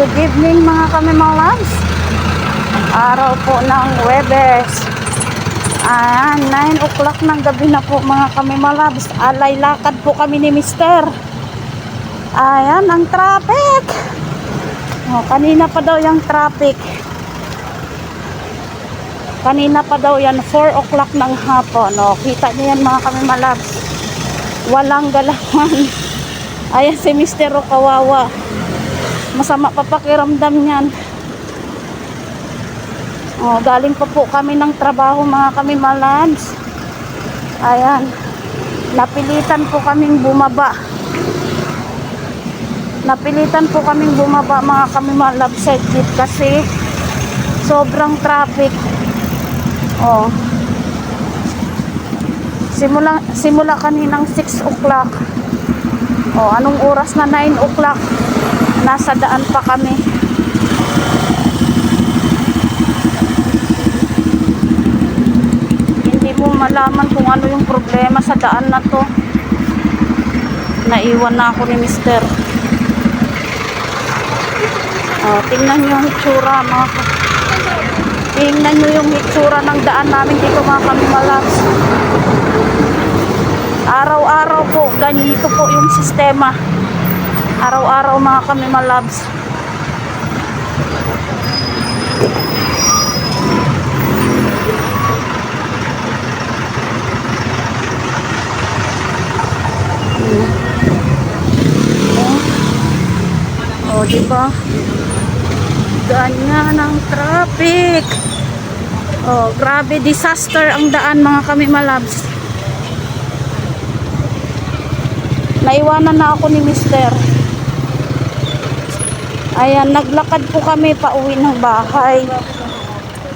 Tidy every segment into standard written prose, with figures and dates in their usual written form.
Good evening mga kami mga loves. Araw po ng Huwebes. 9 o'clock ng gabi na po mga kami mga loves. Alay lakad po kami ni Mister. Ayan ang traffic. Kanina pa daw yung traffic. Kanina pa daw yan 4 o'clock ng hapon. Kita niyo yan mga kami mga loves. Walang galawan. Ayan si Mister kawawa. Masama pa pakiramdam niyan. Galing pa po kami ng trabaho mga kami malabs. Ayan. Napilitan po kaming bumaba. Mga kami malabs sa jeep kasi sobrang traffic. Simula kaninang 6 o'clock. Anong oras na 9 o'clock? Nasa daan pa kami. Hindi mo malaman kung ano yung problema sa daan na to. Naiwan na ako ni Mister. Tingnan nyo yung hitsura Tingnan nyo yung hitsura ng daan namin dito mga kamimalabs. Araw-araw po ganito po yung sistema. Araw-araw mga kamimalabs. Diba? Ganyan ang traffic. Grabe disaster ang daan mga kamimalabs. Naiwanan na ako ni Mister. Ayan, naglakad po kami pauwi ng bahay.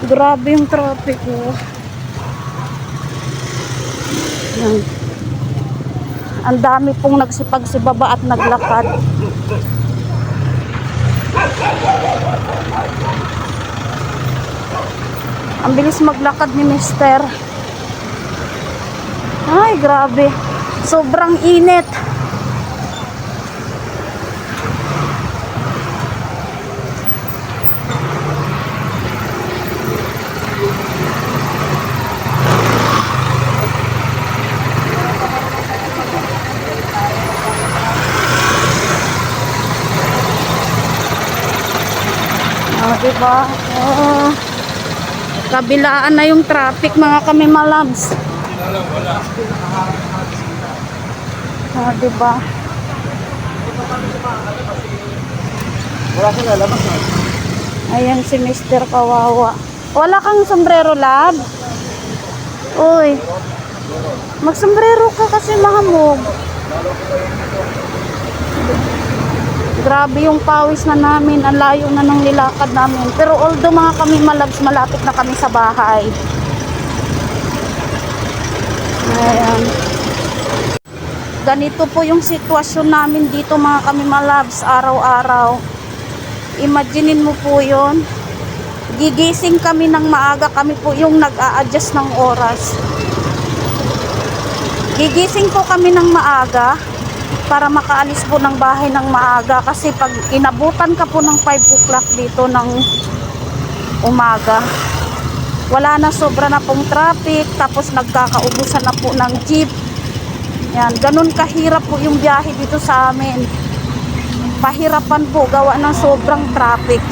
Grabe yung traffic Ayan. Ang dami pong nagsipagsibaba at naglakad. Ang bilis maglakad ni Mister. Ay, grabe. Sobrang init. Diba? Kabilaan na yung traffic mga kami malabs. Diba? Ayan si Mister kawawa. Wala kang sombrero lab? Uy, magsombrero ka kasi mahamog. Grabe yung pawis na namin. Ang layo na ng nilakad namin. Pero although mga kami malabs, malapit na kami sa bahay. Ayan. Ganito po yung sitwasyon namin dito mga kami malabs. Araw-araw. Imaginein mo po yun. Gigising kami ng maaga. Kami po yung nag-a-adjust ng oras. Gigising po kami ng maaga para makaalis po ng bahay ng maaga kasi pag inabutan ka po ng 5 o'clock dito ng umaga, wala na, sobra na pong traffic, tapos nagkakaubusan na po ng jeep. Yan, ganun kahirap po yung biyahe dito sa amin. Pahirapan po gawa ng sobrang traffic.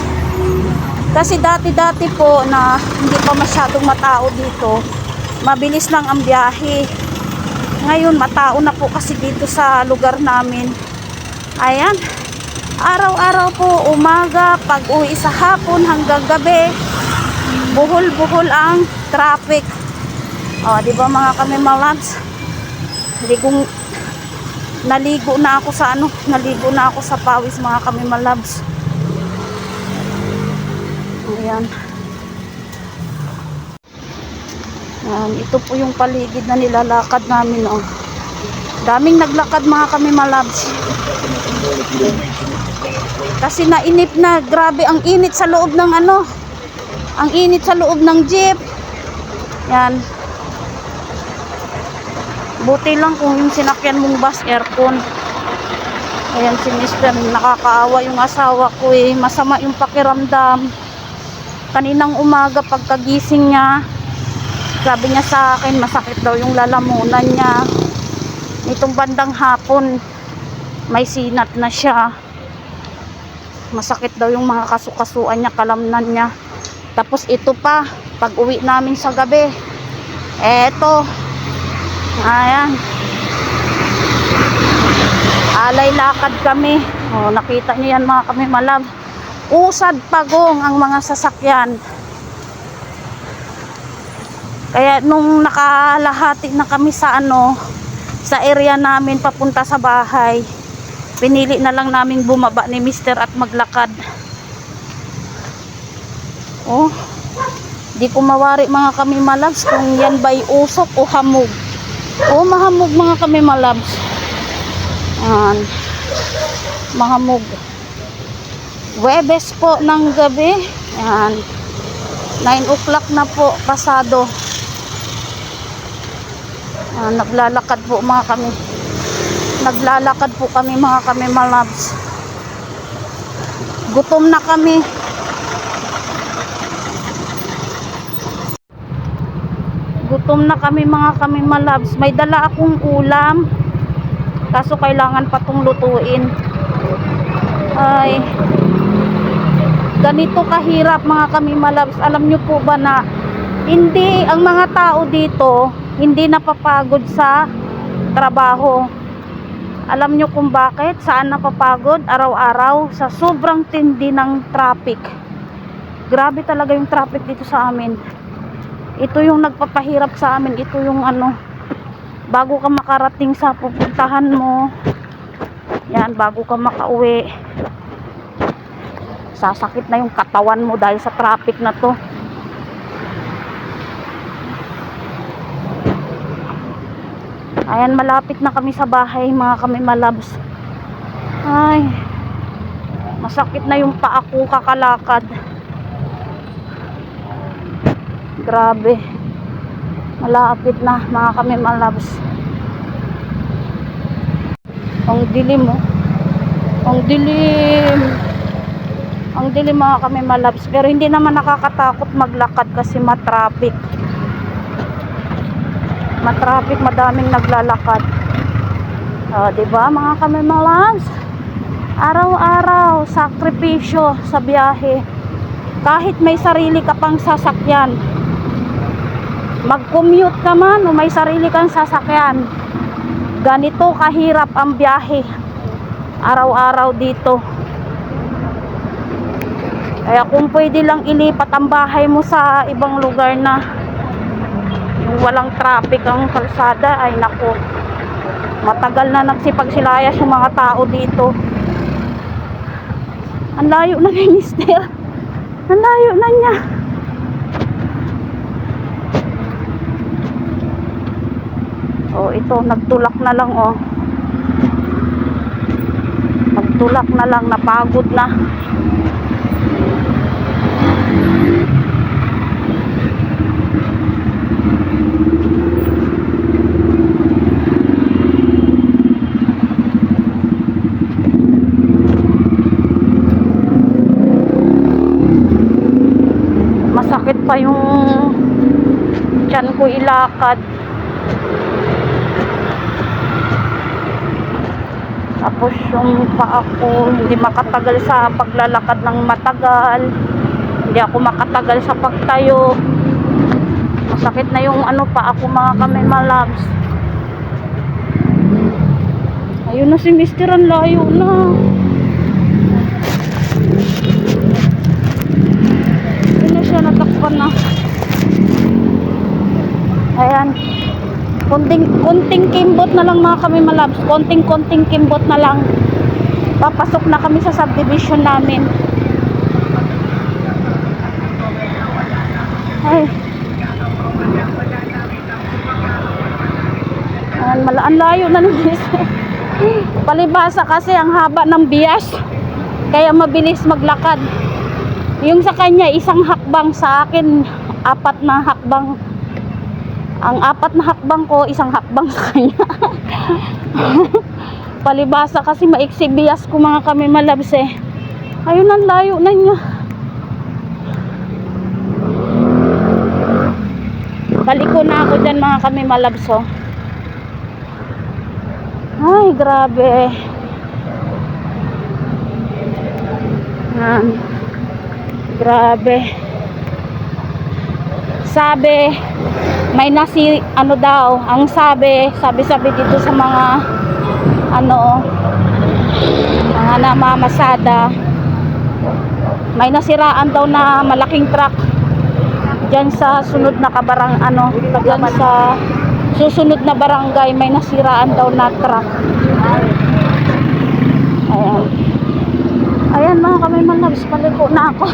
Kasi dati po na hindi pa masyadong matao dito, mabilis lang ang biyahe. Ngayon, matao na po kasi dito sa lugar namin. Ayan. Araw-araw po, umaga, pag-uwi sa hapon hanggang gabi, buhol-buhol ang traffic. Di ba mga kami malabs? Naligo na ako sa pawis mga kami malabs. Ayan. Ito po yung paligid na nilalakad namin. Daming naglakad mga kami malabs. Kasi nainip na. Grabe ang init sa loob ng ang init sa loob ng jeep. Yan. Buti lang kung yung sinakyan mong bus aircon. Ayan si Mr. Nakakaawa yung asawa ko eh. Masama yung pakiramdam. Kaninang umaga pagkagising niya, sabi niya sa akin masakit daw yung lalamunan niya. Nitong bandang hapon, may sinat na siya. Masakit daw yung mga kasukasuan niya, kalamnan niya. Tapos ito pa, pag uwi namin sa gabi, eto, ayan, alay lakad kami. O, nakita niyo yan mga kami malab. Usad pagong ang mga sasakyan. Kaya nung nakalahati na kami sa sa area namin papunta sa bahay, pinili na lang naming bumaba ni Mister at maglakad. Oh, di ko mawari mga kami malabs kung yan ba'y usok o hamog. Oh, mahamog mga kami malabs. Ayan, mahamog. Webes po ng gabi. Ayan, 9 o'clock na po pasado. Naglalakad po mga kami. Naglalakad po kami mga kami malabs. Gutom na kami. Gutom na kami mga kami malabs. May dala akong ulam. Kaso kailangan pa tong lutuin. Ay, ganito kahirap mga kami malabs. Alam nyo po ba na hindi, ang mga tao dito hindi napapagod sa trabaho. Alam nyo kung bakit? Saan napapagod? Araw-araw sa sobrang tindi ng traffic. Grabe talaga yung traffic dito sa amin. Ito yung nagpapahirap sa amin. Ito yung bago ka makarating sa pupuntahan mo, yan, bago ka makauwi, sasakit na yung katawan mo dahil sa traffic na to. Ayan, malapit na kami sa bahay mga kami malabs. Ay, masakit na yung paa ko kakalakad. Grabe, malapit na mga kami malabs. Ang dilim oh. Ang dilim. Ang dilim mga kami malabs. Pero hindi naman nakakatakot maglakad kasi matraffic. Matraffic, madaming naglalakad. Diba mga kami malabs? Araw-araw, sakripisyo sa biyahe. Kahit may sarili ka pang sasakyan, mag-commute ka man o may sarili kang sasakyan, ganito kahirap ang biyahe araw-araw dito. Kaya kung pwede lang ilipat ang bahay mo sa ibang lugar na yung walang traffic ang kalsada, ay nako, matagal na nagsipagsilayas yung mga tao dito. Ang layo na ni Mister. Ang layo na niya. Oh, ito, nagtulak na lang oh. Nagtulak na lang, napagod na. Masakit pa yung tiyan ko ilakad. Tapos yung paa ko hindi makatagal sa paglalakad ng matagal. Hindi ako makatagal sa pagtayo. Masakit na yung paa ko mga kami malabs. Ayun na si Mister, ang layo na. Ayun na siya, natakpan na. Ayan. Konting kimbot na lang mga kami malabs. Konting kimbot na lang. Papasok na kami sa subdivision namin. Ay. Ang layo na naman. Palibasa kasi ang haba ng bias. Kaya mabilis maglakad. Yung sa kanya, isang hakbang, sa akin, 4 na hakbang. Ang 4 na hakbang ko, isang hakbang sa kanya. palibasa kasi maiksi bias ko mga kami malabs eh. Ayun, ang layo na niya. Baliko na ako dyan mga kami malabs oh. Ay, grabe. Grabe. Sabi, may ano daw, ang sabi dito sa mga mga namamasada, may nasiraan daw na malaking truck diyan sa sunod na kabarang diyan sa susunod na barangay, may nasiraan daw na truck. Ayan mga kami malabs, paliko na ako.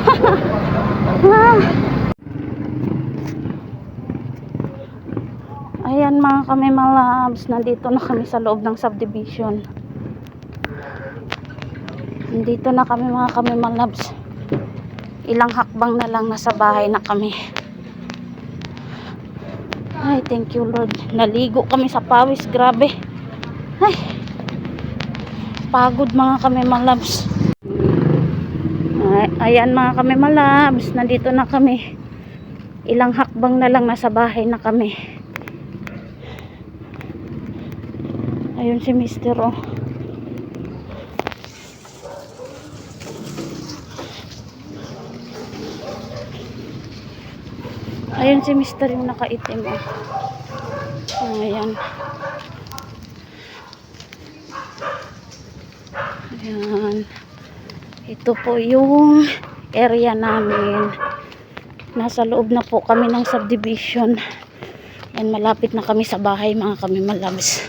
Ayan mga kami malabs, nandito na kami sa loob ng subdivision. Nandito na kami mga kami malabs. Ilang hakbang na lang, nasa bahay na kami. Ay, thank you Lord. Naligo kami sa pawis, grabe. Ay, pagod mga kami malabs. Ayan mga kami malabs, nandito na kami. Ilang hakbang na lang, nasa bahay na kami. Ayun si Mister oh. Ayun si Mister yung nakaitim oh. Ayan. Ayan. Ito po yung area namin. Nasa loob na po kami ng subdivision. Ayan, malapit na kami sa bahay mga kami malabs.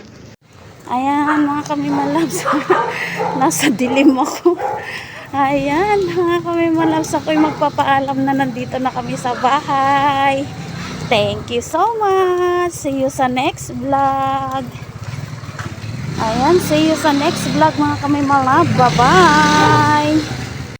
Ayan mga kami malabs. Nasa dilim ako. Ayan mga kami malabs. Ako'y magpapaalam na, nandito na kami sa bahay. Thank you so much. See you sa next vlog. Ayan, see you sa next vlog mga kami malab. Bye bye.